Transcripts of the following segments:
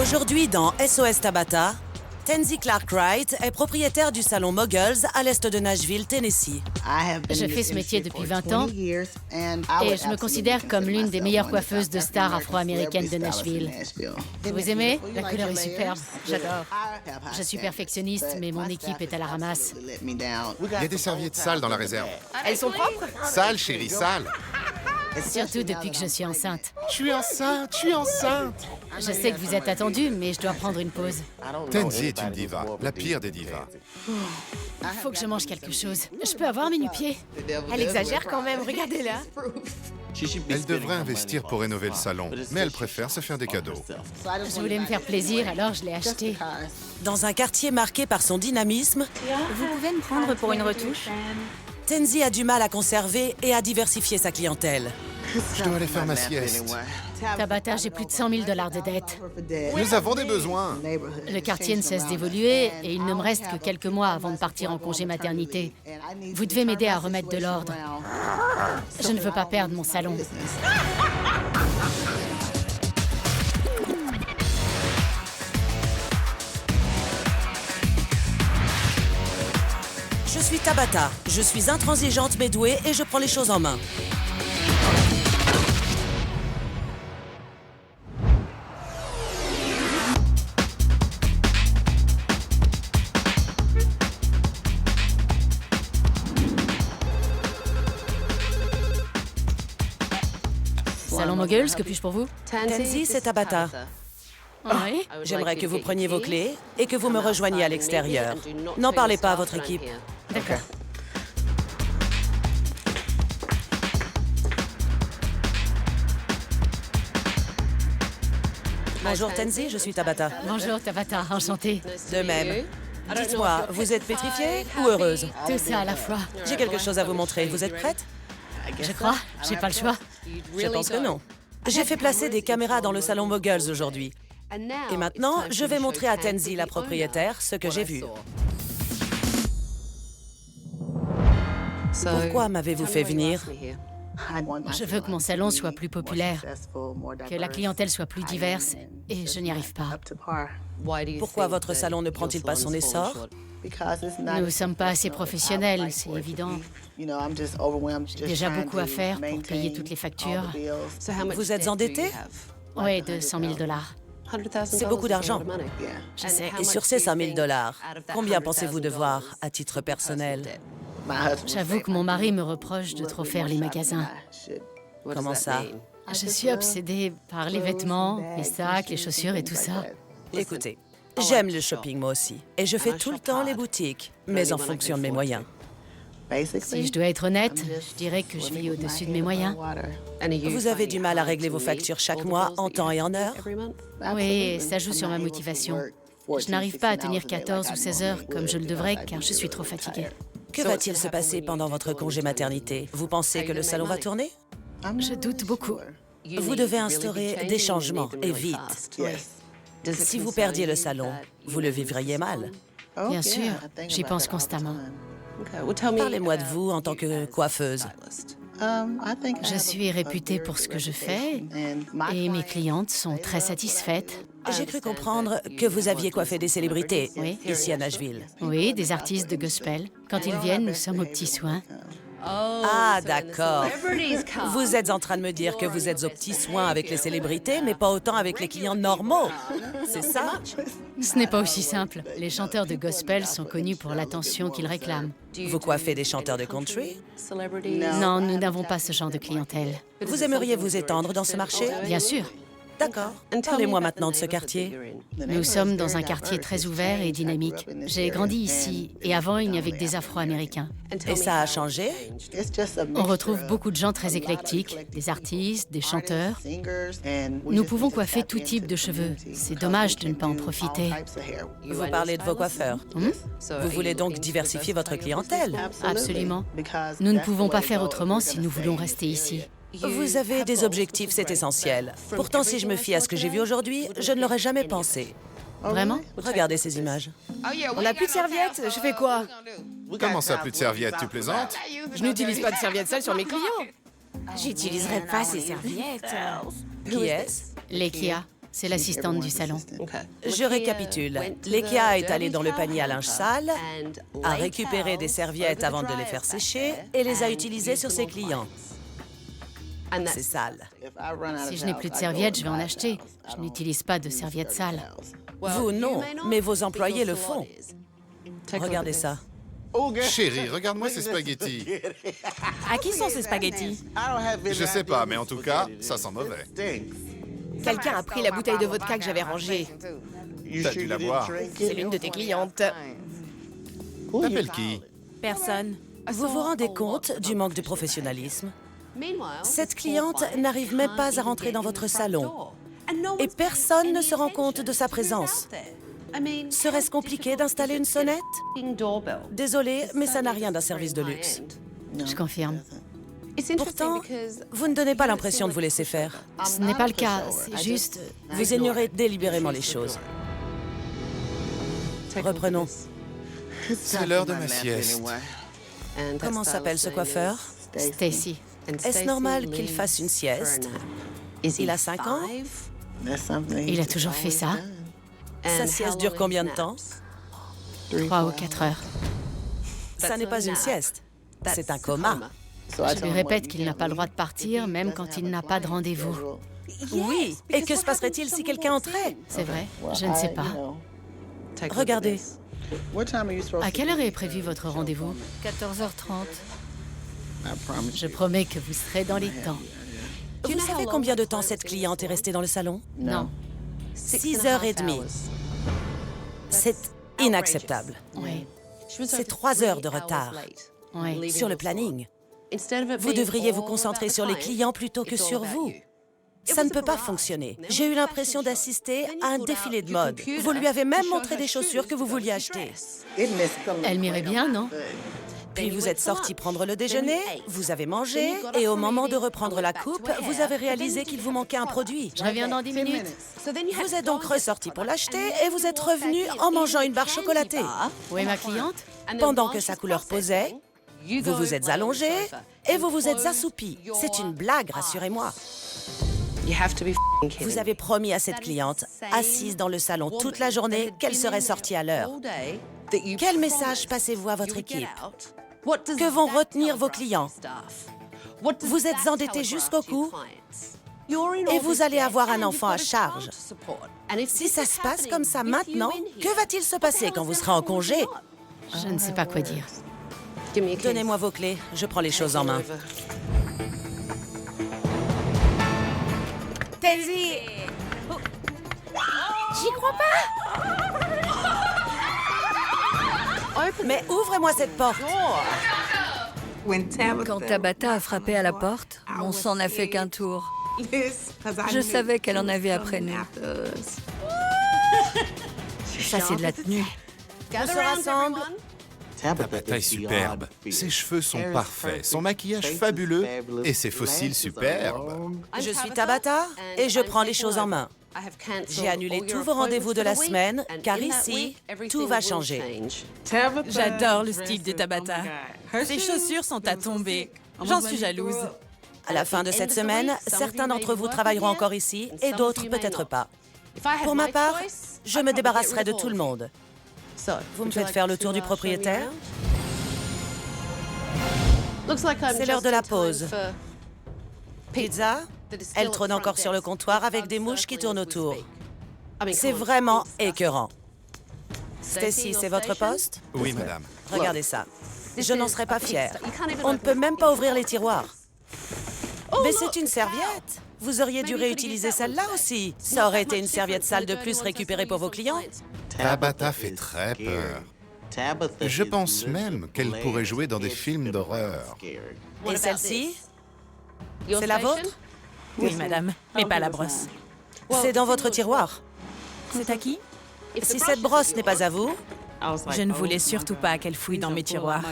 Aujourd'hui, dans SOS Tabata, Tenzie Clark Wright est propriétaire du salon Moguls à l'est de Nashville, Tennessee. Je fais ce métier depuis 20 ans et je me considère comme l'une des meilleures coiffeuses de stars afro-américaines de Nashville. Vous aimez? La couleur est superbe. J'adore. Je suis perfectionniste, mais mon équipe est à la ramasse. Il y a des serviettes sales dans la réserve. Elles sont propres? Sales, chérie, sales. Surtout depuis que je suis enceinte. Je suis enceinte. Je sais que vous êtes attendu, mais je dois prendre une pause. Tenzie est une diva, la pire des divas. Il faut que je mange quelque chose. Je peux avoir mes nu-pieds? Elle exagère quand même, regardez-la. Elle devrait investir pour rénover le salon, mais elle préfère se faire des cadeaux. Je voulais me faire plaisir, alors je l'ai acheté. Dans un quartier marqué par son dynamisme, Vous pouvez me prendre pour une retouche? Tenzie a du mal à conserver et à diversifier sa clientèle. Je dois aller faire ma sieste. Tabata, j'ai plus de 100 000 $ de dettes. Nous avons des besoins. Le quartier ne cesse d'évoluer et il ne me reste que quelques mois avant de partir en congé maternité. Vous devez m'aider à remettre de l'ordre. Je ne veux pas perdre mon salon. Je suis Tabata, je suis intransigeante mais douée et je prends les choses en main. Salon Moguls, que puis-je pour vous? Tenzie, c'est Tabata. Oui? J'aimerais que vous preniez vos clés et que vous me rejoigniez à l'extérieur. N'en parlez pas à votre équipe. D'accord. Bonjour Tenzie, je suis Tabata. Bonjour Tabata, enchantée. De même. Dites-moi, vous êtes pétrifiée ou heureuse? Tout ça à la fois. J'ai quelque chose à vous montrer. Vous êtes prête? Je crois, j'ai pas le choix. Je pense que non. J'ai fait placer des caméras dans le salon Moguls aujourd'hui. Et maintenant, je vais montrer à Tenzie, la propriétaire, ce que j'ai vu. Pourquoi m'avez-vous fait venir? Je veux que mon salon soit plus populaire, que la clientèle soit plus diverse, et je n'y arrive pas. Pourquoi votre salon ne prend-il pas son essor? Nous ne sommes pas assez professionnels, c'est évident. J'ai déjà beaucoup à faire pour payer toutes les factures. Vous êtes endetté? Oui, de 100 000 $. C'est beaucoup d'argent. Je sais. Et sur ces 100 000 $, combien pensez-vous devoir à titre personnel? J'avoue que mon mari me reproche de trop faire les magasins. Comment ça? Je suis obsédée par les vêtements, les sacs, les chaussures et tout ça. Écoutez, j'aime le shopping moi aussi. Et je fais tout le temps les boutiques, mais en fonction de mes moyens. Si je dois être honnête, je dirais que je vis au-dessus de mes moyens. Vous avez du mal à régler vos factures chaque mois en temps et en heure? Oui, ça joue sur ma motivation. Je n'arrive pas à tenir 14 ou 16 heures comme je le devrais car je suis trop fatiguée. Que va-t-il se passer pendant votre congé maternité? Vous pensez que le salon va tourner? Je doute beaucoup. Vous devez instaurer des changements, et vite. Si vous perdiez le salon, vous le vivriez mal. Bien sûr, j'y pense constamment. Parlez-moi de vous en tant que coiffeuse. Je suis réputée pour ce que je fais et mes clientes sont très satisfaites. J'ai cru comprendre que vous aviez coiffé des célébrités Oui. ici à Nashville. Oui, des artistes de gospel. Quand ils viennent, nous sommes aux petits soins. Ah, d'accord. Vous êtes en train de me dire que vous êtes aux petits soins avec les célébrités, mais pas autant avec les clients normaux. C'est ça? Ce n'est pas aussi simple. Les chanteurs de gospel sont connus pour l'attention qu'ils réclament. Vous coiffez des chanteurs de country? Non, nous n'avons pas ce genre de clientèle. Vous aimeriez vous étendre dans ce marché? Bien sûr. D'accord. Parlez-moi maintenant de ce quartier. Nous sommes dans un quartier très ouvert et dynamique. J'ai grandi ici et avant, il n'y avait que des Afro-Américains. Et ça a changé? On retrouve beaucoup de gens très éclectiques, des artistes, des chanteurs. Nous pouvons coiffer tout type de cheveux. C'est dommage de ne pas en profiter. Vous parlez de vos coiffeurs. Vous voulez donc diversifier votre clientèle? Absolument. Nous ne pouvons pas faire autrement si nous voulons rester ici. Vous avez des objectifs, c'est essentiel. Pourtant, si je me fie à ce que j'ai vu aujourd'hui, je ne l'aurais jamais pensé. Vraiment? Regardez ces images. On n'a plus de serviettes, je fais quoi? Comment ça, plus de serviettes? Tu plaisantes? Je n'utilise pas de serviettes sales sur mes clients. J'utiliserai pas ces serviettes. Qui est-ce? Les Kia. C'est l'assistante du salon. Je récapitule. Lekia est allée dans le panier à linge sale, a récupéré des serviettes avant de les faire sécher et les a utilisées sur ses clients. C'est sale. Si je n'ai plus de serviettes, je vais en acheter. Je n'utilise pas de serviettes sales. Vous, non, mais vos employés le font. Regardez ça. Chérie, regarde-moi ces spaghettis. À qui sont ces spaghettis? Je sais pas, mais en tout cas, ça sent mauvais. Quelqu'un a pris la bouteille de vodka que j'avais rangée. T'as dû la boire. C'est l'une de tes clientes. T'appelles qui? Personne. Vous vous rendez compte du manque de professionnalisme? Cette cliente n'arrive même pas à rentrer dans votre salon. Et personne ne se rend compte de sa présence. Serait-ce compliqué d'installer une sonnette? Désolée, mais ça n'a rien d'un service de luxe. Je confirme. Pourtant, vous ne donnez pas l'impression de vous laisser faire. Ce n'est pas le cas, c'est juste... Vous ignorez délibérément les choses. Reprenons. C'est l'heure de ma sieste. Comment s'appelle ce coiffeur? Stacy. Est-ce normal qu'il fasse une sieste? Il a 5 ans? Il a toujours fait ça. Sa sieste dure combien de temps? 3 ou 4 heures. Ça n'est pas une sieste. C'est un coma. Je lui répète qu'il n'a pas le droit de partir, même quand il n'a pas de rendez-vous. Oui. Et que se passerait-il si quelqu'un entrait? C'est vrai, je ne sais pas. Regardez. À quelle heure est prévu votre rendez-vous? 14h30. Je promets que vous serez dans les temps. Vous savez combien de temps cette cliente est restée dans le salon? Non. 6h30. C'est inacceptable. Oui, C'est 3 heures de retard oui. sur le planning. Vous devriez vous concentrer sur les clients plutôt que sur vous. Ça ne peut pas fonctionner. J'ai eu l'impression d'assister à un défilé de mode. Vous lui avez même montré des chaussures que vous vouliez acheter. Elle m'irait bien, non? Puis vous êtes sorti prendre le déjeuner, vous avez mangé, et au moment de reprendre la coupe, vous avez réalisé qu'il vous manquait un produit. Je reviens dans 10 minutes. Vous êtes donc ressorti pour l'acheter et vous êtes revenu en mangeant une barre chocolatée. Où est ma cliente? Pendant que sa couleur posait, vous vous êtes allongé et vous vous êtes assoupi. C'est une blague, rassurez-moi. Vous avez promis à cette cliente, assise dans le salon toute la journée, qu'elle serait sortie à l'heure. Quel message passez-vous à votre équipe? Que vont retenir vos clients? Vous êtes endetté jusqu'au cou et vous allez avoir un enfant à charge. Si ça se passe comme ça maintenant, que va-t-il se passer quand vous serez en congé? Je ne sais pas quoi dire. Donnez-moi vos clés, je prends les choses en main. Daisy! J'y crois pas! Mais ouvrez-moi cette porte. Quand Tabitha a frappé à la porte, on s'en a fait qu'un tour. Je savais qu'elle en avait après nous. Ça, c'est de la tenue. On se rassemble. Tabitha est superbe. Ses cheveux sont parfaits, son maquillage fabuleux et ses fossiles superbes. Je suis Tabitha et je prends les choses en main. J'ai annulé tous vos rendez-vous de la semaine, car ici, tout va changer. J'adore le style de Tabitha. Ses chaussures sont à tomber. J'en suis jalouse. À la fin de cette semaine, certains d'entre vous travailleront encore ici et d'autres peut-être pas. Pour ma part, je me débarrasserai de tout le monde. Vous me faites faire le tour du propriétaire? C'est l'heure de la pause. Pizza? Elle trône encore sur le comptoir avec des mouches qui tournent autour. C'est vraiment écœurant. Stacy, c'est votre poste? Oui, madame. Regardez ça. Je n'en serais pas fière. On ne peut même pas ouvrir les tiroirs. Mais c'est une serviette. Vous auriez dû réutiliser celle-là aussi. Ça aurait été une serviette sale de plus récupérée pour vos clients. Tabitha fait très peur. Je pense même qu'elle pourrait jouer dans des films d'horreur. Et celle-ci? C'est la vôtre? Oui, madame, mais pas la brosse. C'est dans votre tiroir. C'est à qui? Si cette brosse n'est pas à vous, Je ne voulais surtout pas qu'elle fouille dans mes tiroirs.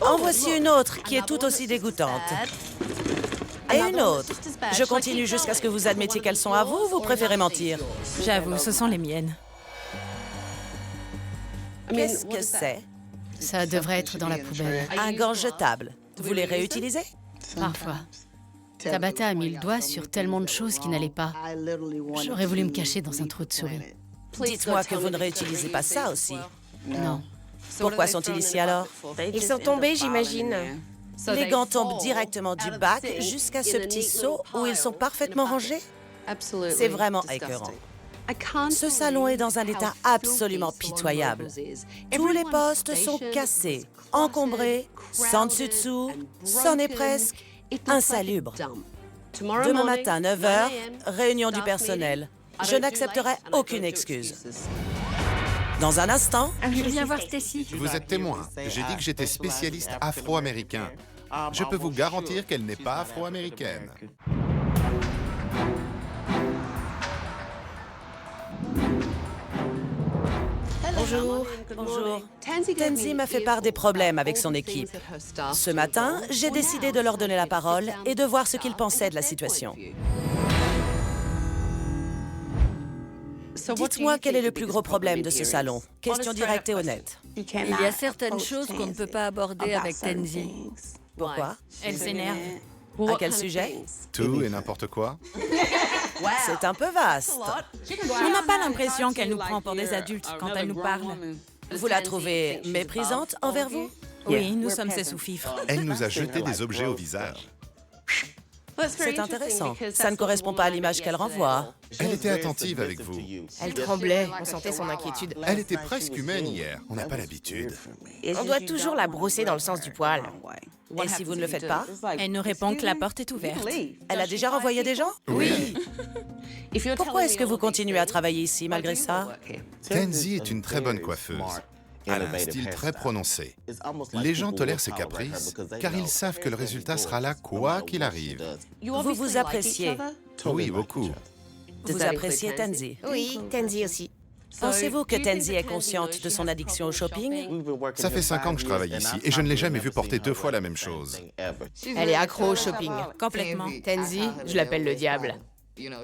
en voici une autre qui est tout aussi dégoûtante. Et une autre. Je continue jusqu'à ce que vous admettiez qu'elles sont à vous ou vous préférez mentir? J'avoue, ce sont les miennes. Qu'est-ce que c'est? Ça devrait être dans la poubelle. Un gant jetable. Vous les réutilisez? Parfois. Tabata a mis le doigt sur tellement de choses qui n'allaient pas. J'aurais voulu me cacher dans un trou de souris. Dites-moi que vous ne réutilisez pas ça aussi. Non. Pourquoi sont-ils ici alors? Ils sont tombés, j'imagine. Les gants tombent directement du bac jusqu'à ce petit seau où ils sont parfaitement rangés? C'est vraiment écœurant. Ce salon est dans un état absolument pitoyable. Tous les postes sont cassés, encombrés, sans dessus-dessous, c'en est presque insalubre. Demain matin, 9h, réunion du personnel. Je n'accepterai aucune excuse. Dans un instant... Je viens voir Stacy. Vous êtes témoin. J'ai dit que j'étais spécialiste afro-américain. Je peux vous garantir qu'elle n'est pas afro-américaine. Bonjour. Bonjour. Tansy m'a fait part des problèmes avec son équipe. Ce matin, j'ai décidé de leur donner la parole et de voir ce qu'ils pensaient de la situation. Dites-moi quel est le plus gros problème de ce salon. Question directe et honnête. Il y a certaines choses qu'on ne peut pas aborder avec Tansy. Pourquoi? Elle s'énerve. À quel sujet? Tout et n'importe quoi. C'est un peu vaste. On n'a pas l'impression qu'elle nous prend pour des adultes quand elle nous parle. Vous la trouvez méprisante envers vous? Oui, nous sommes ses sous-fifres. Elle nous a jeté des objets au visage. C'est intéressant. Ça ne correspond pas à l'image qu'elle renvoie. Elle était attentive avec vous. Elle tremblait, on sentait son inquiétude. Elle était presque humaine hier. On n'a pas l'habitude. On doit toujours la brosser dans le sens du poil. Et si vous ne le faites pas? Elle nous répond que la porte est ouverte. Elle a déjà renvoyé des gens? Oui. Pourquoi est-ce que vous continuez à travailler ici malgré ça? Tansy est une très bonne coiffeuse. Elle a un style très prononcé. Les gens tolèrent ses caprices, car ils savent que le résultat sera là quoi qu'il arrive. Vous vous appréciez. Oui, beaucoup. Vous appréciez Tansy. Oui, Tansy aussi. Pensez-vous que Tansy est consciente de son addiction au shopping? Ça fait 5 ans que je travaille ici, et je ne l'ai jamais vue porter 2 fois la même chose. Elle est accro au shopping. Complètement. Tansy, je l'appelle le diable.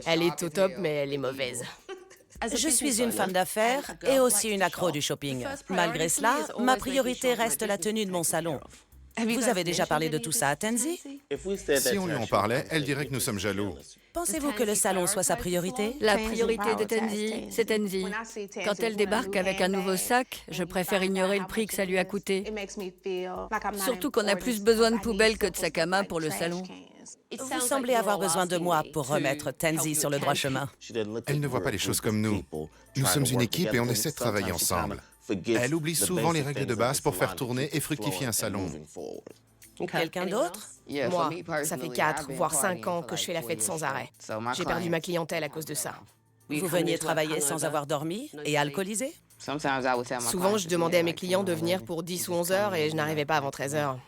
Elle est au top, mais elle est mauvaise. Je suis une femme d'affaires et aussi une accro du shopping. Malgré cela, ma priorité reste la tenue de mon salon. Vous avez déjà parlé de tout ça à Tansy? Si on lui en parlait, elle dirait que nous sommes jaloux. Pensez-vous que le salon soit sa priorité? La priorité de Tansy, c'est Tansy. Quand elle débarque avec un nouveau sac, je préfère ignorer le prix que ça lui a coûté. Surtout qu'on a plus besoin de poubelles que de sacs à main pour le salon. Vous semblez avoir besoin de moi pour remettre Tansy sur le droit chemin. Elle ne voit pas les choses comme nous. Nous sommes une équipe et on essaie de travailler ensemble. Elle oublie souvent les règles de base pour faire tourner et fructifier un salon. Quelqu'un d'autre? Moi, ça fait 4, voire 5 ans que je fais la fête sans arrêt. J'ai perdu ma clientèle à cause de ça. Vous veniez travailler sans avoir dormi et alcoolisé? Souvent, je demandais à mes clients de venir pour 10 ou 11 heures et je n'arrivais pas avant 13 heures.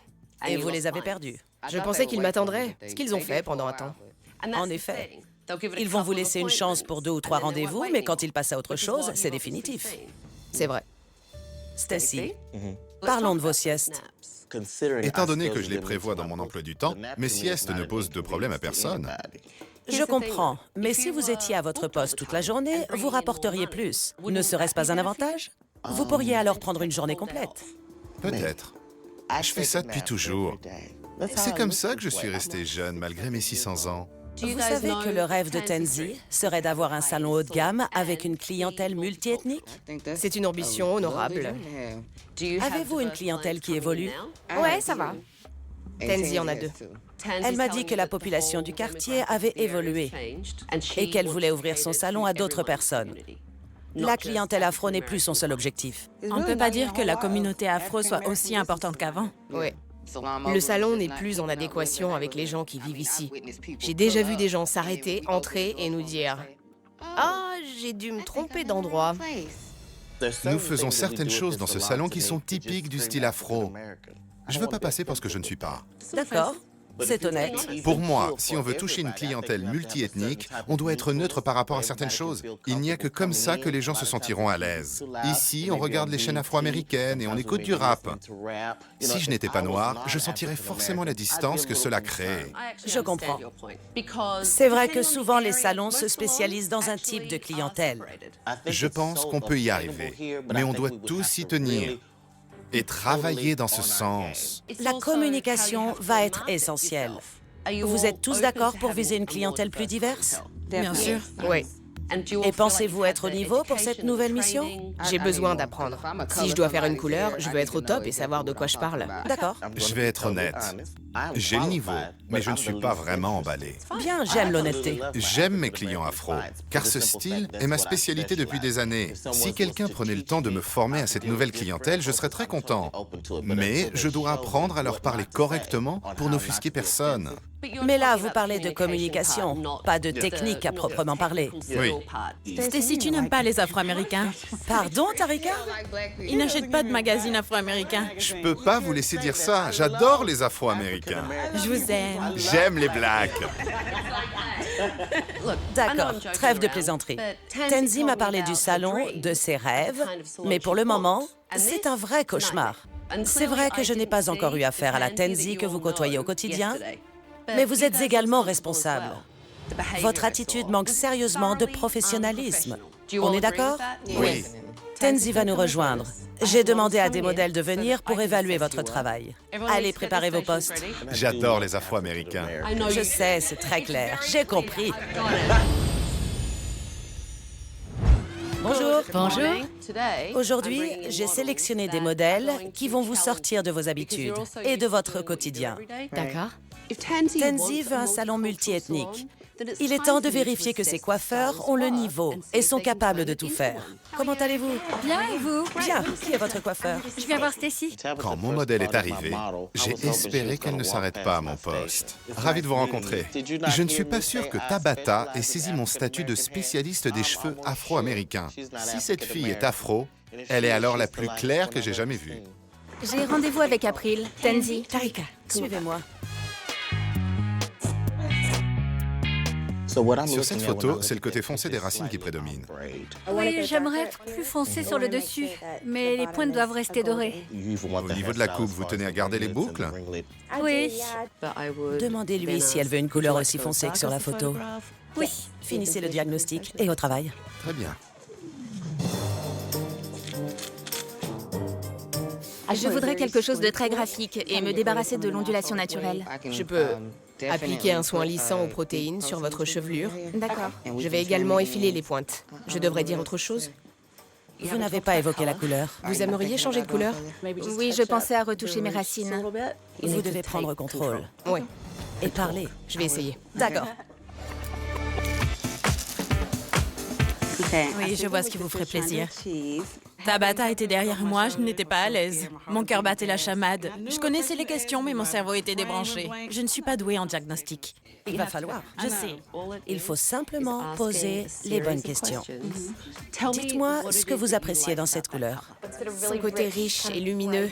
Et vous les avez perdus? Je pensais qu'ils m'attendraient, ce qu'ils ont fait pendant un temps. En effet. Ils vont vous laisser une chance pour 2 ou 3 rendez-vous, mais quand ils passent à autre chose, c'est définitif. C'est vrai. Stacy, parlons de vos siestes. Étant donné que je les prévois dans mon emploi du temps, mes siestes ne posent de problème à personne. Je comprends, mais si vous étiez à votre poste toute la journée, vous rapporteriez plus. Ne serait-ce pas un avantage? Vous pourriez alors prendre une journée complète. Peut-être. Je fais ça depuis toujours. C'est comme ça que je suis resté jeune, malgré mes 600 ans. Vous savez que le rêve de Tansy serait d'avoir un salon haut de gamme avec une clientèle multiethnique? C'est une ambition honorable. Avez-vous une clientèle qui évolue? Ouais, ça va. Tansy en a 2. Elle m'a dit que la population du quartier avait évolué et qu'elle voulait ouvrir son salon à d'autres personnes. La clientèle afro n'est plus son seul objectif. On ne peut pas dire que la communauté afro soit aussi importante qu'avant. Ouais. Le salon n'est plus en adéquation avec les gens qui vivent ici. J'ai déjà vu des gens s'arrêter, entrer et nous dire « Ah, j'ai dû me tromper d'endroit. » Nous faisons certaines choses dans ce salon qui sont typiques du style afro. Je ne veux pas passer parce que je ne suis pas. D'accord, c'est honnête. Pour moi, si on veut toucher une clientèle multiethnique, on doit être neutre par rapport à certaines choses. Il n'y a que comme ça que les gens se sentiront à l'aise. Ici, on regarde les chaînes afro-américaines et on écoute du rap. Si je n'étais pas noir, je sentirais forcément la distance que cela crée. Je comprends. C'est vrai que souvent les salons se spécialisent dans un type de clientèle. Je pense qu'on peut y arriver, mais on doit tous y tenir et travailler dans ce sens. La communication va être essentielle. Vous êtes tous d'accord pour viser une clientèle plus diverse? Bien sûr. Oui, Et pensez-vous être au niveau pour cette nouvelle mission? j'ai besoin d'apprendre. Si je dois faire une couleur, je veux être au top et savoir de quoi je parle. D'accord. Je vais être honnête. J'ai le niveau, mais je ne suis pas vraiment emballé. Bien, j'aime l'honnêteté. J'aime mes clients afro, car ce style est ma spécialité depuis des années. Si quelqu'un prenait le temps de me former à cette nouvelle clientèle, je serais très content. Mais je dois apprendre à leur parler correctement pour n'offusquer personne. Mais là, vous parlez de communication, pas de technique à proprement parler. Oui. Stacy, tu n'aimes pas les Afro-Américains. Pardon, Tarika? Ils n'achètent pas de magazines Afro-Américains. Je peux pas vous laisser dire ça. J'adore les Afro-Américains. Je vous aime. J'aime les Blacks. D'accord, trêve de plaisanterie. Tenzi m'a parlé du salon, de ses rêves, mais pour le moment, c'est un vrai cauchemar. C'est vrai que je n'ai pas encore eu affaire à la Tenzi que vous côtoyez au quotidien, mais vous êtes également responsable. Votre attitude manque sérieusement de professionnalisme. On est d'accord? Oui. Tenzi va nous rejoindre. J'ai demandé à des modèles de venir pour évaluer votre travail. Allez, préparez vos postes. J'adore les Afro-Américains. Je sais, c'est très clair. J'ai compris. Bonjour. Bonjour. Aujourd'hui, j'ai sélectionné des modèles qui vont vous sortir de vos habitudes et de votre quotidien. D'accord. Tenzi veut un salon multiethnique. Il est temps de vérifier que ses coiffeurs ont le niveau et sont capables de tout faire. Comment allez-vous? Bien, et vous? Bien. Qui est votre coiffeur? Je viens voir Stacy. Quand mon modèle est arrivé, j'ai espéré qu'elle ne s'arrête pas à mon poste. Ravi de vous rencontrer. Je ne suis pas sûr que Tabata ait saisi mon statut de spécialiste des cheveux afro-américains. Si cette fille est afro, elle est alors la plus claire que j'ai jamais vue. J'ai rendez-vous avec April. Tenzi. Tarika, suivez-moi. Sur cette photo, c'est le côté foncé des racines qui prédomine. Oui, j'aimerais être plus foncé sur le dessus, mais les pointes doivent rester dorées. Au niveau de la coupe, vous tenez à garder les boucles? Oui. Demandez-lui si elle veut une couleur aussi foncée que sur la photo. Oui. Finissez le diagnostic et au travail. Très bien. Je voudrais quelque chose de très graphique et me débarrasser de l'ondulation naturelle. Je peux appliquer un soin lissant aux protéines sur votre chevelure. D'accord. Je vais également effiler les pointes. Je devrais dire autre chose? Vous n'avez pas évoqué la couleur. Vous aimeriez changer de couleur? Oui, je pensais à retoucher mes racines. Vous devez prendre contrôle Oui, et parler. je vais essayer. D'accord. Oui, je vois ce qui vous ferait plaisir. Tabata était derrière moi, je n'étais pas à l'aise. Mon cœur battait la chamade. Je connaissais les questions, mais mon cerveau était débranché. Je ne suis pas douée en diagnostic. Il va falloir. Je sais. Il faut simplement poser les bonnes questions. Dites-moi ce que vous appréciez dans cette couleur. Son côté riche et lumineux.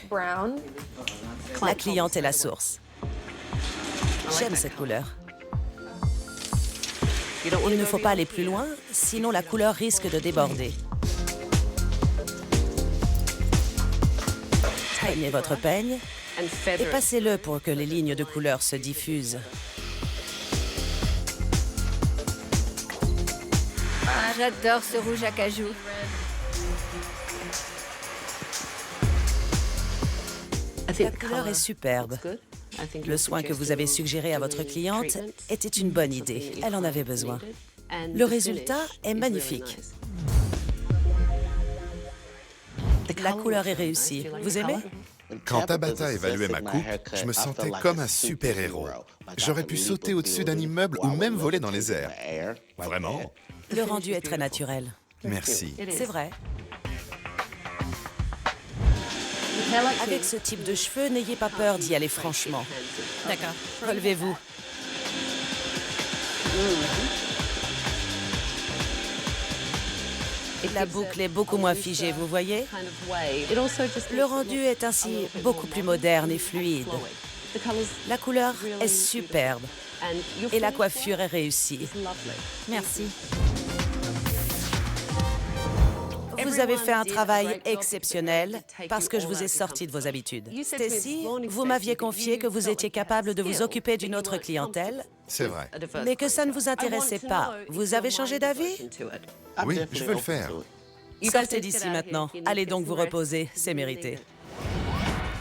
La cliente est la source. J'aime cette couleur. Il ne faut pas aller plus loin, sinon la couleur risque de déborder. Peignez votre peigne et passez-le pour que les lignes de couleur se diffusent. Ah, j'adore ce rouge à cajou. La couleur est superbe. Le soin que vous avez suggéré à votre cliente était une bonne idée. Elle en avait besoin. Le résultat est magnifique. La couleur est réussie. Vous aimez? Quand Tabata évaluait ma coupe, je me sentais comme un super-héros. J'aurais pu sauter au-dessus d'un immeuble ou même voler dans les airs. Vraiment? Le rendu est très naturel. Merci. C'est vrai. Avec ce type de cheveux, n'ayez pas peur d'y aller franchement. D'accord. Relevez-vous. La boucle est beaucoup moins figée, vous voyez? Le rendu est ainsi beaucoup plus moderne et fluide. La couleur est superbe et la coiffure est réussie. Merci. Vous avez fait un travail exceptionnel parce que je vous ai sorti de vos habitudes. Stacy, vous m'aviez confié que vous étiez capable de vous occuper d'une autre clientèle, C'est vrai. mais que ça ne vous intéressait pas. Vous avez changé d'avis? Oui, je veux le faire. Sortez d'ici maintenant. Allez donc vous reposer, c'est mérité.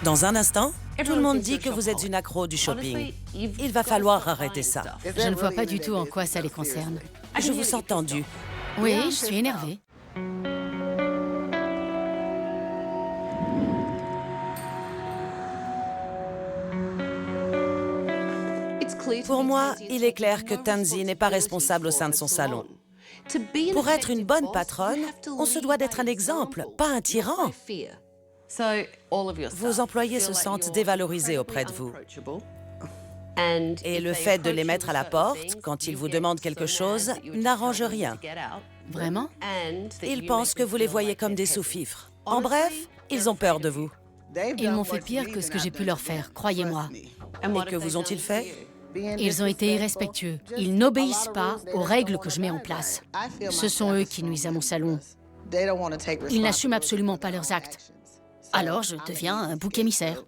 Dans un instant, Tout le monde dit que vous êtes une accro du shopping. Il va falloir arrêter ça. Je ne vois pas du tout en quoi ça les concerne. Je vous sens tendu. Oui, je suis énervée. Pour moi, il est clair que Tansy n'est pas responsable au sein de son salon. Pour être une bonne patronne, on se doit d'être un exemple, pas un tyran. Vos employés se sentent dévalorisés auprès de vous. Et le fait de les mettre à la porte, quand ils vous demandent quelque chose, n'arrange rien. Vraiment? Ils pensent que vous les voyez comme des sous-fifres. En bref, ils ont peur de vous. Ils m'ont fait pire que ce que j'ai pu leur faire, croyez-moi. Et que vous ont-ils fait? Ils ont été irrespectueux. Ils n'obéissent pas aux règles que je mets en place. Ce sont eux qui nuisent à mon salon. Ils n'assument absolument pas leurs actes. Alors je deviens un bouc émissaire.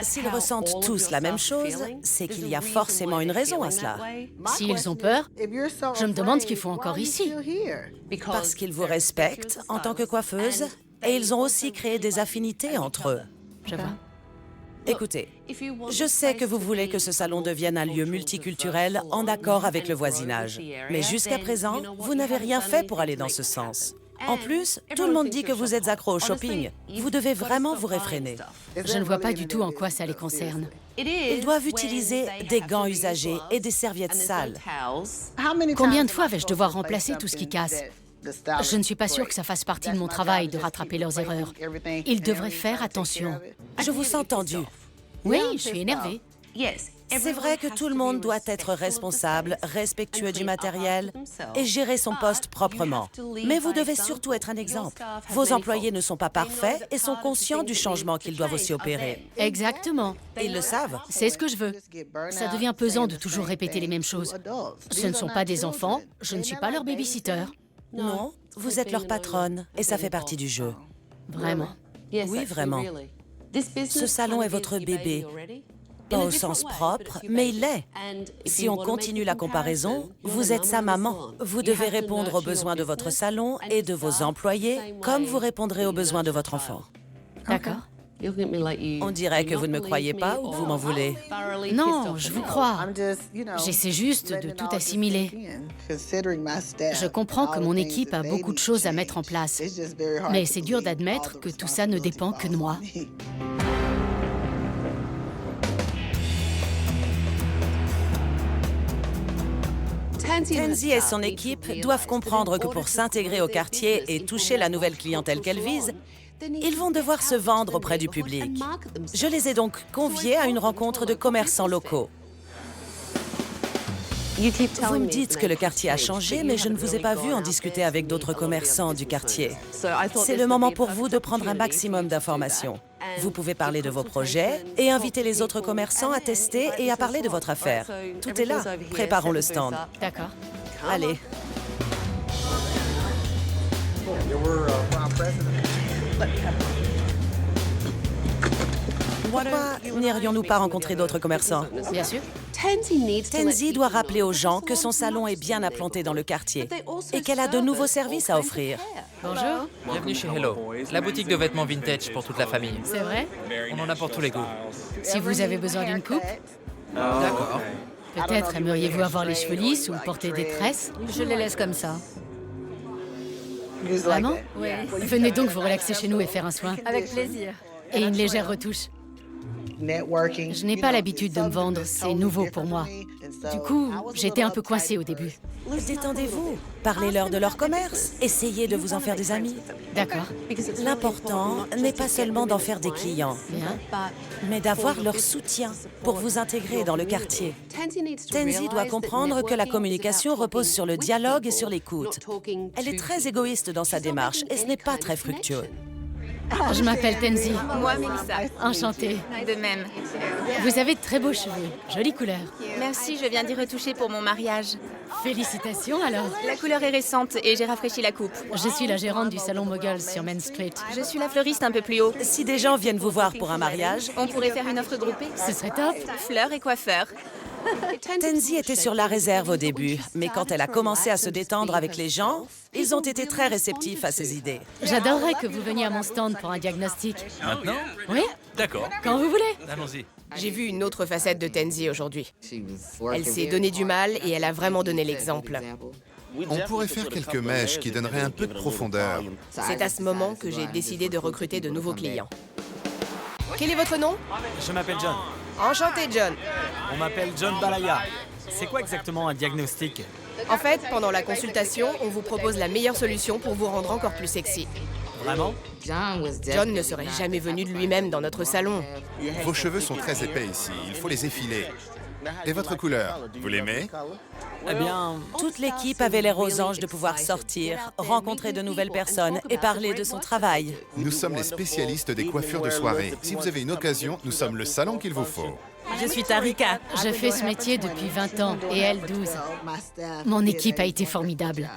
S'ils ressentent tous la même chose, c'est qu'il y a forcément une raison à cela. S'ils ont peur, je me demande ce qu'ils font encore ici. Parce qu'ils vous respectent en tant que coiffeuse, et ils ont aussi créé des affinités entre eux. Je vois. Écoutez, je sais que vous voulez que ce salon devienne un lieu multiculturel en accord avec le voisinage. Mais jusqu'à présent, vous n'avez rien fait pour aller dans ce sens. En plus, tout le monde dit que vous êtes accro au shopping. Vous devez vraiment vous réfréner. Je ne vois pas du tout en quoi ça les concerne. Ils doivent utiliser des gants usagés et des serviettes sales. Combien de fois vais-je devoir remplacer tout ce qui casse? Je ne suis pas sûre que ça fasse partie de mon travail de rattraper leurs erreurs. Ils devraient faire attention. Je vous sens tendu. Oui, je suis énervée. C'est vrai que tout le monde doit être responsable, respectueux du matériel et gérer son poste proprement. Mais vous devez surtout être un exemple. Vos employés ne sont pas parfaits et sont conscients du changement qu'ils doivent aussi opérer. Exactement. Ils le savent. C'est ce que je veux. Ça devient pesant de toujours répéter les mêmes choses. Ce ne sont pas des enfants, je ne suis pas leur babysitter. Non, vous êtes leur patronne et ça fait partie du jeu. Vraiment. Oui, vraiment. Ce salon est votre bébé. Pas au sens propre, mais il l'est. Si on continue la comparaison, vous êtes sa maman. Vous devez répondre aux besoins de votre salon et de vos employés comme vous répondrez aux besoins de votre enfant. D'accord. On dirait que vous ne me croyez pas ou que vous m'en voulez. Non, je vous crois. J'essaie juste de tout assimiler. Je comprends que mon équipe a beaucoup de choses à mettre en place, mais c'est dur d'admettre que tout ça ne dépend que de moi. Tansy et son équipe doivent comprendre que pour s'intégrer au quartier et toucher la nouvelle clientèle qu'elle vise, ils vont devoir se vendre auprès du public. Je les ai donc conviés à une rencontre de commerçants locaux. Vous me dites que le quartier a changé, mais je ne vous ai pas vu en discuter avec d'autres commerçants du quartier. C'est le moment pour vous de prendre un maximum d'informations. Vous pouvez parler de vos projets et inviter les autres commerçants à tester et à parler de votre affaire. Tout est là. Préparons le stand. D'accord. Allez. Pourquoi n'irions-nous pas rencontrer d'autres commerçants? Bien sûr. Tansy doit rappeler aux gens que son salon est bien implanté dans le quartier et qu'elle a de nouveaux services à offrir. Bonjour. Bienvenue chez Hello, la boutique de vêtements vintage pour toute la famille. C'est vrai? On en a pour tous les goûts. Si vous avez besoin d'une coupe, D'accord. peut-être aimeriez-vous avoir les cheveux lisses ou porter des tresses? Je les laisse comme ça. Vraiment? Oui. Venez donc vous relaxer chez nous et faire un soin. Avec plaisir. Et une légère retouche. Je n'ai pas l'habitude de me vendre, c'est nouveau pour moi. Du coup, j'étais un peu coincée au début. Détendez-vous. Parlez-leur de leur commerce. Essayez de vous en faire des amis. D'accord. L'important n'est pas seulement d'en faire des clients, Bien. mais d'avoir leur soutien pour vous intégrer dans le quartier. Tansy doit comprendre que la communication repose sur le dialogue et sur l'écoute. Elle est très égoïste dans sa démarche et ce n'est pas très fructueux. Je m'appelle Tansy. Moi, Mélissa. Enchantée. De même. Vous avez de très beaux cheveux. Jolie couleur. Merci, je viens d'y retoucher pour mon mariage. Félicitations alors. La couleur est récente et j'ai rafraîchi la coupe. Je suis la gérante du salon Moguls sur Main Street. Je suis la fleuriste un peu plus haut. Si des gens viennent vous voir pour un mariage, On pourrait faire une offre groupée. Ce serait top. Fleurs et coiffeurs. Tenzi était sur la réserve au début, mais quand elle a commencé à se détendre avec les gens, ils ont été très réceptifs à ses idées. J'adorerais que vous veniez à mon stand pour un diagnostic. Maintenant? Oui? D'accord. Quand vous voulez. Allons-y. J'ai vu une autre facette de Tenzi aujourd'hui. Elle s'est donné du mal et elle a vraiment donné l'exemple. On pourrait faire quelques mèches qui donneraient un peu de profondeur. C'est à ce moment que j'ai décidé de recruter de nouveaux clients. Quel est votre nom? Je m'appelle John. Enchanté, John. On m'appelle John Balaya. C'est quoi exactement un diagnostic? En fait, pendant la consultation, on vous propose la meilleure solution pour vous rendre encore plus sexy. Vraiment? John ne serait jamais venu de lui-même dans notre salon. Vos cheveux sont très épais ici, il faut les effiler. Et votre couleur, vous l'aimez? Eh bien, Toute l'équipe avait l'air aux anges de pouvoir sortir, rencontrer de nouvelles personnes et parler de son travail. Nous sommes les spécialistes des coiffures de soirée. Si vous avez une occasion, nous sommes le salon qu'il vous faut. Je suis Tarika. Je fais ce métier depuis 20 ans et elle 12. Mon équipe a été formidable.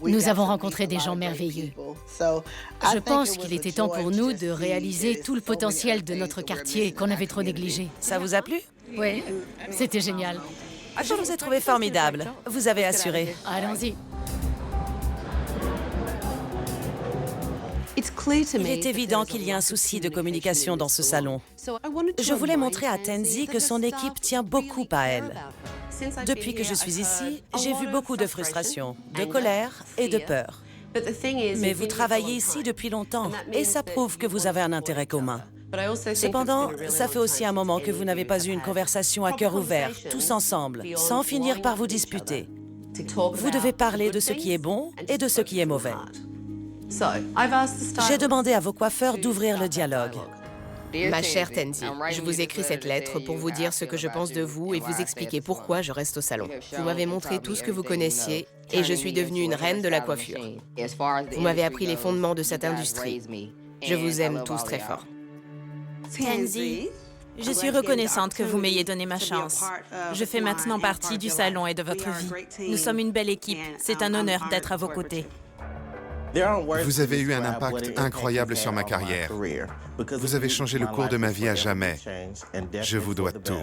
Nous avons rencontré des gens merveilleux. Je pense qu'il était temps pour nous de réaliser tout le potentiel de notre quartier qu'on avait trop négligé. Ça vous a plu? Oui, c'était génial. Je vous ai trouvé formidable. Vous avez assuré. Allons-y. Il est évident qu'il y a un souci de communication dans ce salon. Je voulais montrer à Tenzi que son équipe tient beaucoup à elle. Depuis que je suis ici, j'ai vu beaucoup de frustration, de colère et de peur. Mais vous travaillez ici depuis longtemps et ça prouve que vous avez un intérêt commun. Cependant, ça fait aussi un moment que vous n'avez pas eu une conversation à cœur ouvert, tous ensemble, sans finir par vous disputer. Vous devez parler de ce qui est bon et de ce qui est mauvais. J'ai demandé à vos coiffeurs d'ouvrir le dialogue. Ma chère Tenzi, je vous écris cette lettre pour vous dire ce que je pense de vous et vous expliquer pourquoi je reste au salon. Vous m'avez montré tout ce que vous connaissiez et je suis devenue une reine de la coiffure. Vous m'avez appris les fondements de cette industrie. Je vous aime tous très fort. Tenzi, je suis reconnaissante que vous m'ayez donné ma chance. Je fais maintenant partie du salon et de votre vie. Nous sommes une belle équipe. C'est un honneur d'être à vos côtés. Vous avez eu un impact incroyable sur ma carrière. Vous avez changé le cours de ma vie à jamais. Je vous dois tout.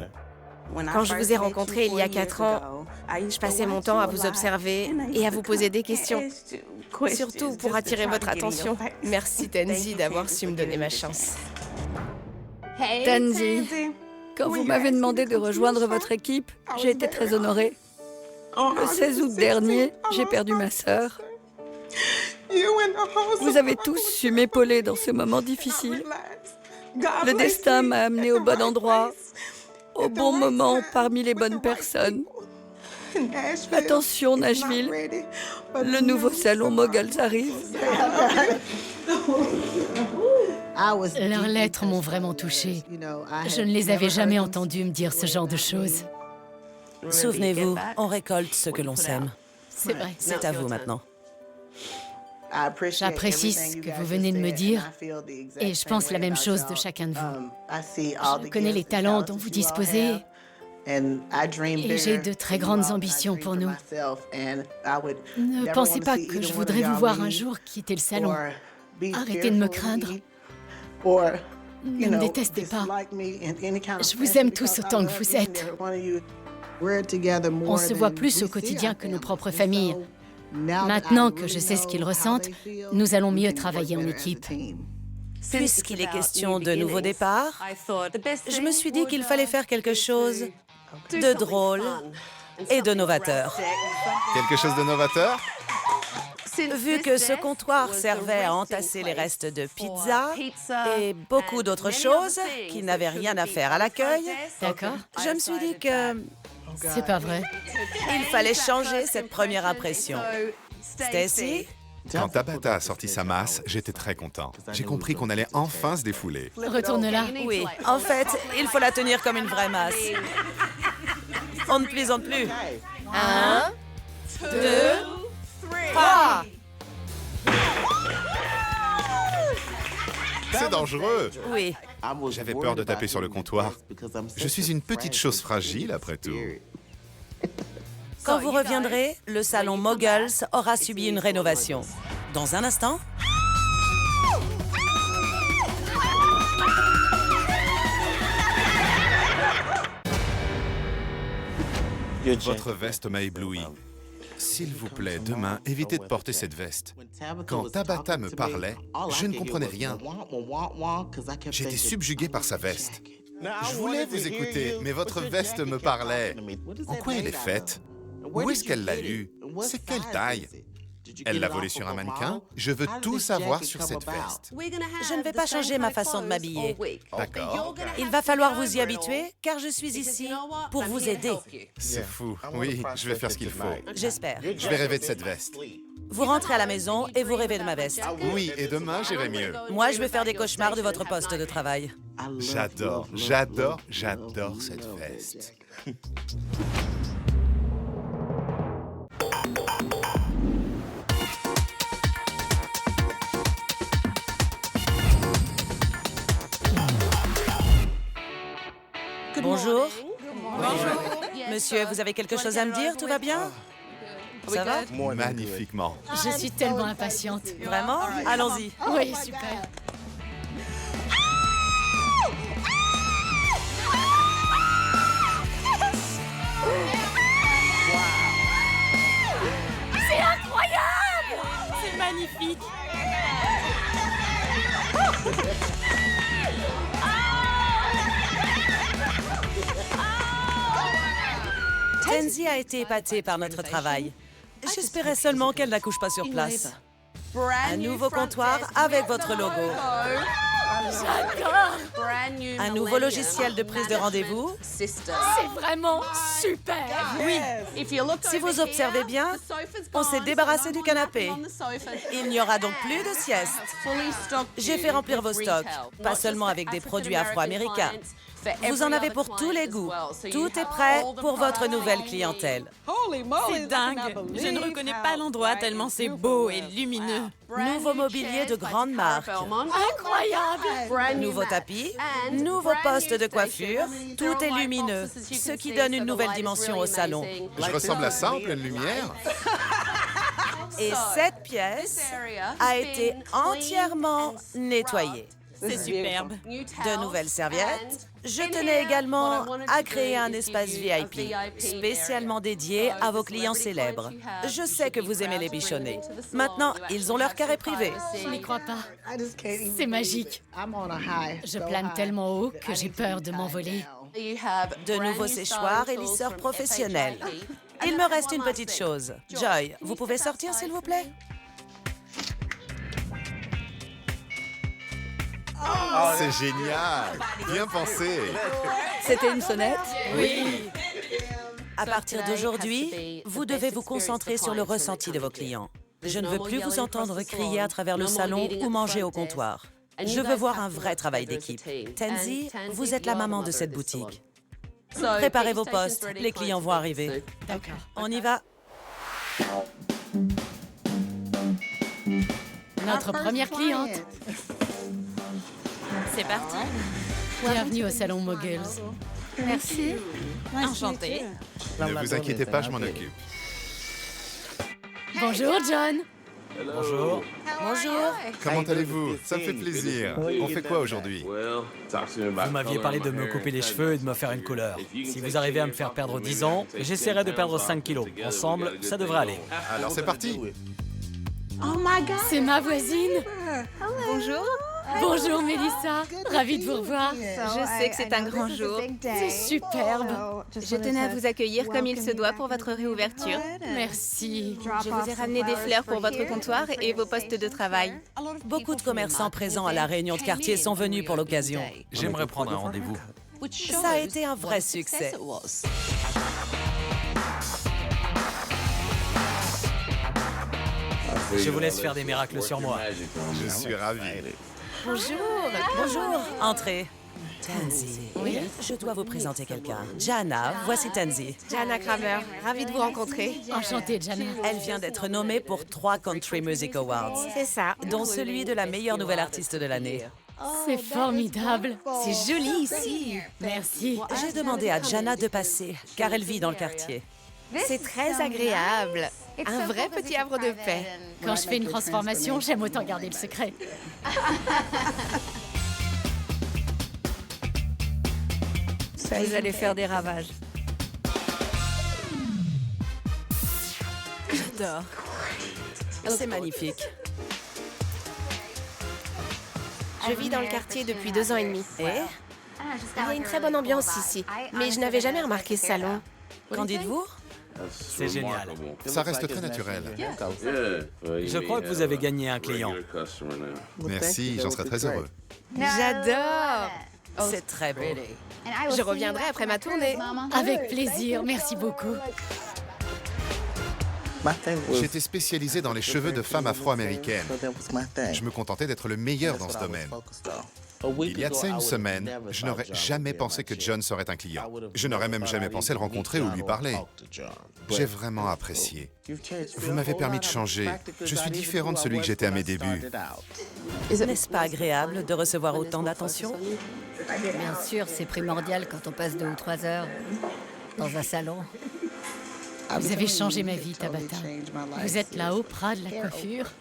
Quand je vous ai rencontré il y a 4 ans, je passais mon temps à vous observer et à vous poser des questions. Surtout pour attirer votre attention. Merci Tenzi d'avoir su me donner ma chance. Tenzi, quand vous m'avez demandé de rejoindre votre équipe, j'ai été très honorée. Le 16 août dernier, j'ai perdu ma sœur. Vous avez tous su m'épauler dans ce moment difficile. Le destin m'a amené au bon endroit, au bon moment, parmi les bonnes personnes. Attention, Nashville, le nouveau salon Moguls arrive. Leurs lettres m'ont vraiment touchée. Je ne les avais jamais entendues me dire ce genre de choses. Souvenez-vous, on récolte ce que l'on sème. C'est vrai. C'est à vous maintenant. J'apprécie ce que vous venez de me dire et je pense la même chose de chacun de vous. Je connais les talents dont vous disposez et j'ai de très grandes ambitions pour nous. Ne pensez pas que je voudrais vous voir un jour quitter le salon. Arrêtez de me craindre. Ne me détestez pas. Je vous aime tous autant que vous êtes. On se voit plus au quotidien que nos propres familles. Maintenant que je sais ce qu'ils ressentent, nous allons mieux travailler en équipe. Puisqu'il est question de nouveau départ, je me suis dit qu'il fallait faire quelque chose de drôle et de novateur. Quelque chose de novateur? Vu que ce comptoir servait à entasser les restes de pizza et beaucoup d'autres choses qui n'avaient rien à faire à l'accueil, D'accord? je me suis dit que C'est pas vrai. il fallait changer cette première impression. Stacy? Quand Tabata a sorti sa masse, j'étais très content. J'ai compris qu'on allait enfin se défouler. Retourne là. Oui, en fait, il faut la tenir comme une vraie masse. On ne plaisante plus. 1, 2, 3. C'est dangereux! Oui, J'avais peur de taper sur le comptoir. Je suis une petite chose fragile, après tout. quand vous reviendrez, le salon Moguls aura subi une rénovation. Dans un instant... Votre veste m'a ébloui. S'il vous plaît, demain, évitez de porter cette veste. Quand Tabata me parlait, je ne comprenais rien. J'étais subjugué par sa veste. Je voulais vous écouter, mais votre veste me parlait. En quoi elle est faite? Où est-ce qu'elle l'a eue? C'est quelle taille? Elle l'a volée sur un mannequin? Je veux tout savoir sur cette veste. Je ne vais pas changer ma façon de m'habiller. D'accord. Il va falloir vous y habituer, car je suis ici pour vous aider. C'est fou. Oui, je vais faire ce qu'il faut. J'espère. Je vais rêver de cette veste. Vous rentrez à la maison et vous rêvez de ma veste. Oui, et demain, j'irai mieux. Moi, je vais faire des cauchemars de votre poste de travail. J'adore cette veste. Bonjour. Bonjour. Monsieur, vous avez quelque chose à me dire? Tout va bien? Ça va? Magnifiquement. Je suis tellement impatiente. Vraiment? Allons-y. Oui, super. C'est incroyable! C'est magnifique! Tenzi a été épatée par notre travail. J'espérais seulement qu'elle n'accouche pas sur place. Un nouveau comptoir avec votre logo. Un nouveau logiciel de prise de rendez-vous. C'est vraiment super. Oui. Si vous observez bien, on s'est débarrassé du canapé. Il n'y aura donc plus de sieste. J'ai fait remplir vos stocks, pas seulement avec des produits afro-américains. Vous en avez pour tous les goûts. Tout est prêt pour votre nouvelle clientèle. C'est dingue! Je ne reconnais pas l'endroit tellement c'est beau et lumineux. Nouveau mobilier de grande marque. Incroyable. Nouveau tapis, nouveau poste de coiffure. Tout est lumineux, ce qui donne une nouvelle dimension au salon. Je ressemble à ça en pleine lumière? Et cette pièce a été entièrement nettoyée. C'est superbe. De nouvelles serviettes. Je tenais également à créer un espace VIP, spécialement dédié à vos clients célèbres. Je sais que vous aimez les bichonnets. Maintenant, ils ont leur carré privé. Je n'y crois pas. C'est magique. Je plane tellement haut que j'ai peur de m'envoler. De nouveaux séchoirs et lisseurs professionnels. Il me reste une petite chose. Joy, vous pouvez sortir, s'il vous plaît? C'est génial! Bien pensé! C'était une sonnette? Oui. À partir d'aujourd'hui, vous devez vous concentrer sur le ressenti de vos clients. Je ne veux plus vous entendre crier à travers le salon ou manger au comptoir. Je veux voir un vrai travail d'équipe. Tenzi, vous êtes la maman de cette boutique. Préparez vos postes, les clients vont arriver. D'accord. On y va. Notre première cliente. C'est parti. Bienvenue au salon Moguls. Merci. Enchantée. Ne vous inquiétez pas, je m'en occupe. Bonjour, John. Bonjour. Bonjour. Comment allez-vous? Ça me fait plaisir. On fait quoi aujourd'hui? Vous m'aviez parlé de me couper les cheveux et de me faire une couleur. Si vous arrivez à me faire perdre 10 ans, j'essaierai de perdre 5 kilos. Ensemble, ça devrait aller. Alors c'est parti! C'est ma voisine. Bonjour. Bonjour, Mélissa. Ravie de vous revoir. Je sais que c'est un grand jour. C'est superbe. Je tenais à vous accueillir comme il se doit pour votre réouverture. Merci. Je vous ai ramené des fleurs pour votre comptoir et vos postes de travail. Beaucoup de commerçants présents à la réunion de quartier sont venus pour l'occasion. J'aimerais prendre un rendez-vous. Ça a été un vrai succès. Je vous laisse faire des miracles sur moi. Je suis ravi. Bonjour. Bonjour. Entrez. Tenzi. Oui, je dois vous présenter quelqu'un. Jana, voici Tenzi. Jana Kramer, ravie de vous rencontrer. Enchantée, Jana. Elle vient d'être nommée pour 3 Country Music Awards, C'est ça. dont celui de la meilleure nouvelle artiste de l'année. C'est formidable. C'est joli ici. Merci. J'ai demandé à Jana de passer, car elle vit dans le quartier. C'est très agréable. Un vrai petit havre de paix. Quand je fais une transformation, j'aime autant garder le secret. Vous allez faire des ravages. J'adore. C'est magnifique. Je vis dans le quartier depuis 2 ans et demi. Et Il y a une très bonne ambiance ici, mais je n'avais jamais remarqué ce salon. qu'en dites-vous? C'est génial. Ça reste très naturel. Je crois que vous avez gagné un client. Merci, j'en serais très heureux. J'adore. C'est très beau. Je reviendrai après ma tournée. Avec plaisir, merci beaucoup. J'étais spécialisé dans les cheveux de femmes afro-américaines. Je me contentais d'être le meilleur dans ce domaine. Il y a de ça une semaine, je n'aurais jamais pensé que John serait un client. Je n'aurais même jamais pensé le rencontrer ou lui parler. J'ai vraiment apprécié. Vous m'avez permis de changer. Je suis différent de celui que j'étais à mes débuts. N'est-ce pas agréable de recevoir autant d'attention? Bien sûr, c'est primordial quand on passe 2 ou 3 heures dans un salon. Vous avez changé ma vie, Tabata. Vous êtes la Oprah de la coiffure.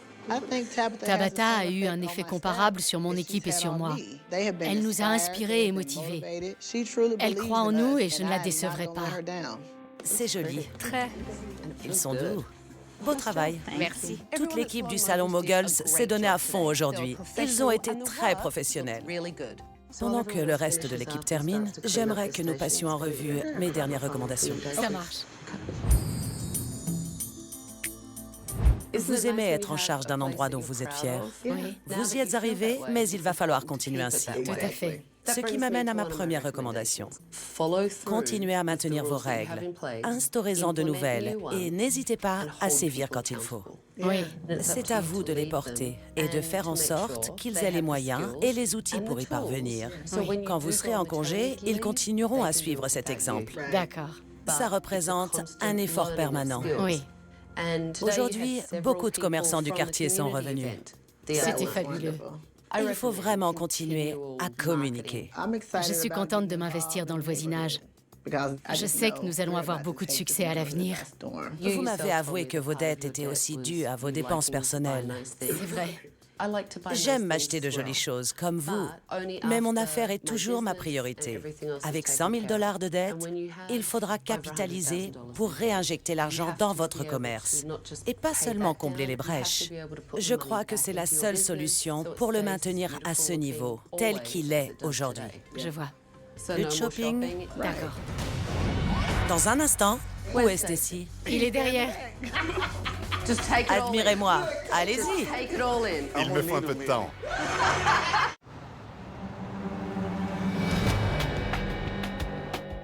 Tabata a eu un effet comparable sur mon équipe et sur moi. Elle nous a inspirés et motivés. Elle croit en nous et je ne la décevrai pas. C'est joli. Très. Ils sont doux. Beau travail. Merci. Toute l'équipe du Salon Moguls s'est donnée à fond aujourd'hui. Ils ont été très professionnels. Pendant que le reste de l'équipe termine, j'aimerais que nous passions en revue mes dernières recommandations. Ça marche. Vous aimez être en charge d'un endroit dont vous êtes fier. Oui, Vous y êtes arrivé, mais il va falloir continuer ainsi. tout à fait. Ce qui m'amène à ma première recommandation. Continuez à maintenir vos règles, instaurez-en de nouvelles et n'hésitez pas à sévir quand il faut. Oui, C'est à vous de les porter et de faire en sorte qu'ils aient les moyens et les outils pour y parvenir. Quand vous serez en congé, ils continueront à suivre cet exemple. d'accord. Ça représente un effort permanent. Oui, Aujourd'hui, beaucoup de commerçants du quartier sont revenus. c'était fabuleux. Il faut vraiment continuer à communiquer. Je suis contente de m'investir dans le voisinage. Je sais que nous allons avoir beaucoup de succès à l'avenir. Vous m'avez avoué que vos dettes étaient aussi dues à vos dépenses personnelles. C'est vrai. J'aime m'acheter de jolies choses, comme vous, mais mon affaire est toujours ma priorité. Avec 100 000 $ de dettes, il faudra capitaliser pour réinjecter l'argent dans votre commerce et pas seulement combler les brèches. Je crois que c'est la seule solution pour le maintenir à ce niveau, tel qu'il est aujourd'hui. Je vois. Plus de shopping? D'accord. Dans un instant, où est Stacy? Il est derrière. Admirez-moi. Allez-y. Il me faut un peu de temps.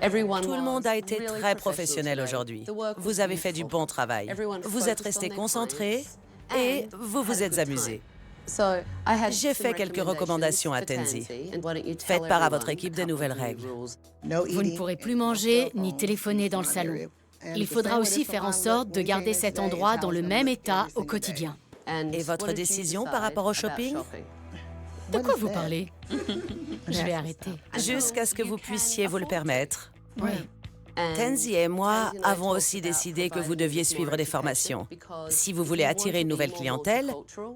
Tout le monde a été très professionnel aujourd'hui. Vous avez fait du bon travail. Vous êtes restés concentrés et vous vous êtes amusés. J'ai fait quelques recommandations à Tenzi. Faites part à votre équipe des nouvelles règles. Vous ne pourrez plus manger ni téléphoner dans le salon. Il faudra aussi faire en sorte de garder cet endroit dans le même état au quotidien. Et votre décision par rapport au shopping? De quoi vous parlez? Je vais arrêter. Jusqu'à ce que vous puissiez vous le permettre. Oui. Tenzi et moi avons aussi décidé que vous deviez suivre des formations. Si vous voulez attirer une nouvelle clientèle,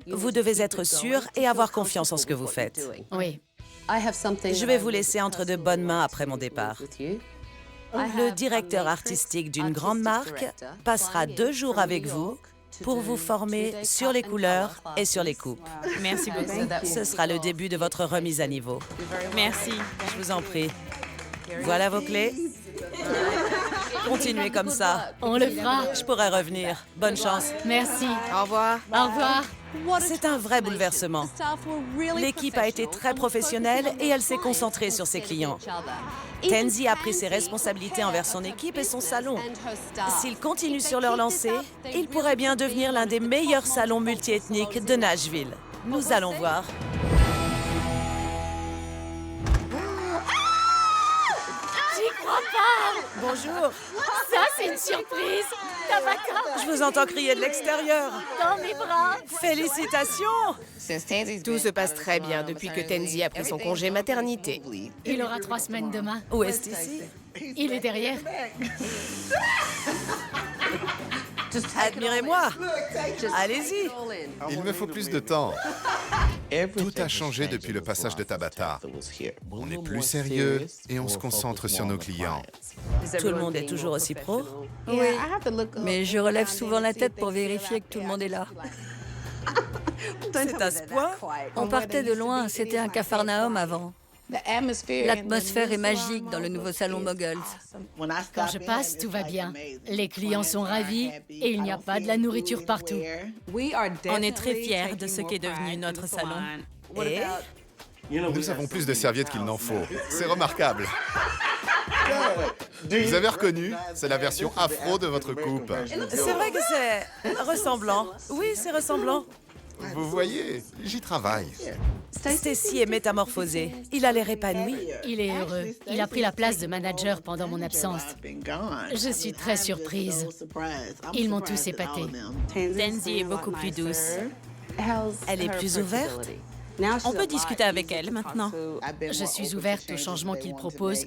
vous devez être sûr et avoir confiance en ce que vous faites. Oui. Je vais vous laisser entre de bonnes mains après mon départ. Le directeur artistique d'une grande marque passera 2 jours avec vous pour vous former sur les couleurs et sur les coupes. Merci beaucoup. Ce sera le début de votre remise à niveau. Merci. Je vous en prie. Voilà vos clés. Continuez comme ça. On le fera. Je pourrai revenir. Bonne chance. Merci. Au revoir. Au revoir. C'est un vrai bouleversement. L'équipe a été très professionnelle et elle s'est concentrée sur ses clients. Tenzi a pris ses responsabilités envers son équipe et son salon. S'ils continuent sur leur lancée, ils pourraient bien devenir l'un des meilleurs salons multiethniques de Nashville. Nous allons voir. J'y crois pas. Bonjour. Ça, c'est une surprise. Tabata, Je vous entends crier de l'extérieur. dans mes bras. Félicitations. Tout se passe très bien depuis que Tenzi a pris son congé maternité. Il aura 3 semaines demain. Où est-ce ici? Il est derrière. Admirez-moi. Allez-y. Il me faut plus de temps. Tout a changé depuis le passage de Tabata. On est plus sérieux et on se concentre sur nos clients. Tout le monde est toujours aussi pro? Oui, mais je relève souvent la tête pour vérifier que tout le monde est là. C'est à ce point? On partait de loin, c'était un capharnaüm avant. L'atmosphère est magique dans le nouveau salon Moguls. Quand je passe, tout va bien. Les clients sont ravis et il n'y a pas de la nourriture partout. On est très fiers de ce qu'est devenu notre salon. Et Nous avons plus de serviettes qu'il n'en faut. C'est remarquable. Vous avez reconnu? C'est la version afro de votre coupe. c'est vrai que c'est ressemblant. Oui, c'est ressemblant. Vous voyez, j'y travaille. Stacy est métamorphosé. Il a l'air épanoui. Il est heureux. Il a pris la place de manager pendant mon absence. Je suis très surprise. Ils m'ont tous épatée. Tansy est beaucoup plus douce. Elle est plus ouverte. On peut discuter avec elle maintenant. Je suis ouverte aux changements qu'ils proposent,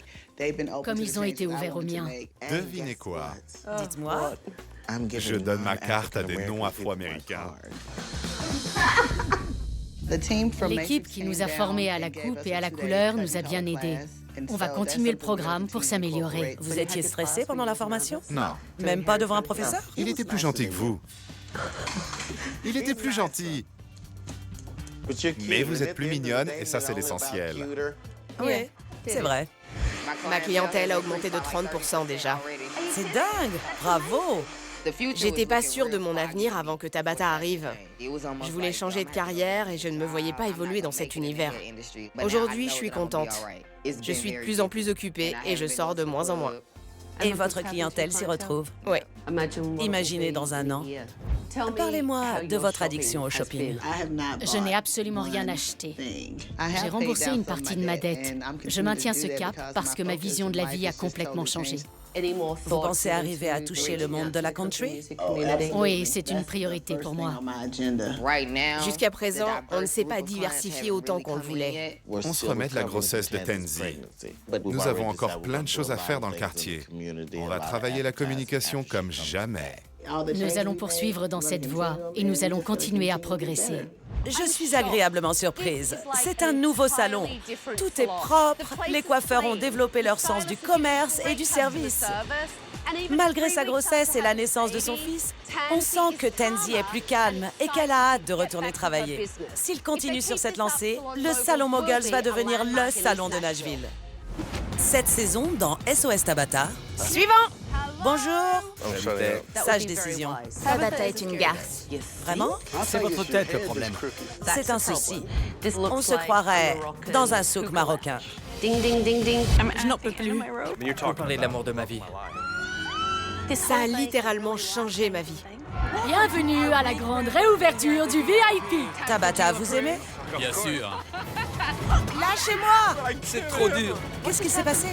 comme ils ont été ouverts aux miens. Devinez quoi? Dites-moi. Je donne ma carte à des noms afro-américains. L'équipe qui nous a formés à la coupe et à la couleur nous a bien aidés. On va continuer le programme pour s'améliorer. Vous étiez stressé pendant la formation? Non, Même pas devant un professeur? il était plus gentil que vous. Il était plus gentil. Mais vous êtes plus mignonne et ça, c'est l'essentiel. Oui, c'est vrai. Ma clientèle a augmenté de 30% déjà. C'est dingue! Bravo! J'étais pas sûre de mon avenir avant que Tabata arrive. Je voulais changer de carrière et je ne me voyais pas évoluer dans cet univers. Aujourd'hui, je suis contente. Je suis de plus en plus occupée et je sors de moins en moins. Et votre clientèle s'y retrouve? Ouais. Imaginez dans un an. Parlez-moi de votre addiction au shopping. Je n'ai absolument rien acheté. J'ai remboursé une partie de ma dette. Je maintiens ce cap parce que ma vision de la vie a complètement changé. Vous pensez arriver à toucher le monde de la country? Oui, c'est une priorité pour moi. Jusqu'à présent, on ne s'est pas diversifié autant qu'on le voulait. On se remet de la grossesse de Tansy. Nous avons encore plein de choses à faire dans le quartier. On va travailler la communication comme jamais. Nous allons poursuivre dans cette voie et nous allons continuer à progresser. Je suis agréablement surprise. C'est un nouveau salon. Tout est propre. Les coiffeurs ont développé leur sens du commerce et du service. Malgré sa grossesse et la naissance de son fils, on sent que Tansy est plus calme et qu'elle a hâte de retourner travailler. S'il continue sur cette lancée, le salon Moguls va devenir le salon de Nashville. Cette saison, dans SOS Tabata... Suivant! Bonjour! Sage décision. Tabata est une garce. Vraiment? C'est votre tête le problème. C'est un souci. On se croirait dans un souk marocain. Ding, ding, ding, ding. Je n'en peux plus. Vous parlez de l'amour de ma vie. Ça a littéralement changé ma vie. Bienvenue à la grande réouverture du VIP. Tabata, vous aimez? Bien sûr. Lâchez-moi! C'est trop dur. Qu'est-ce qui s'est passé?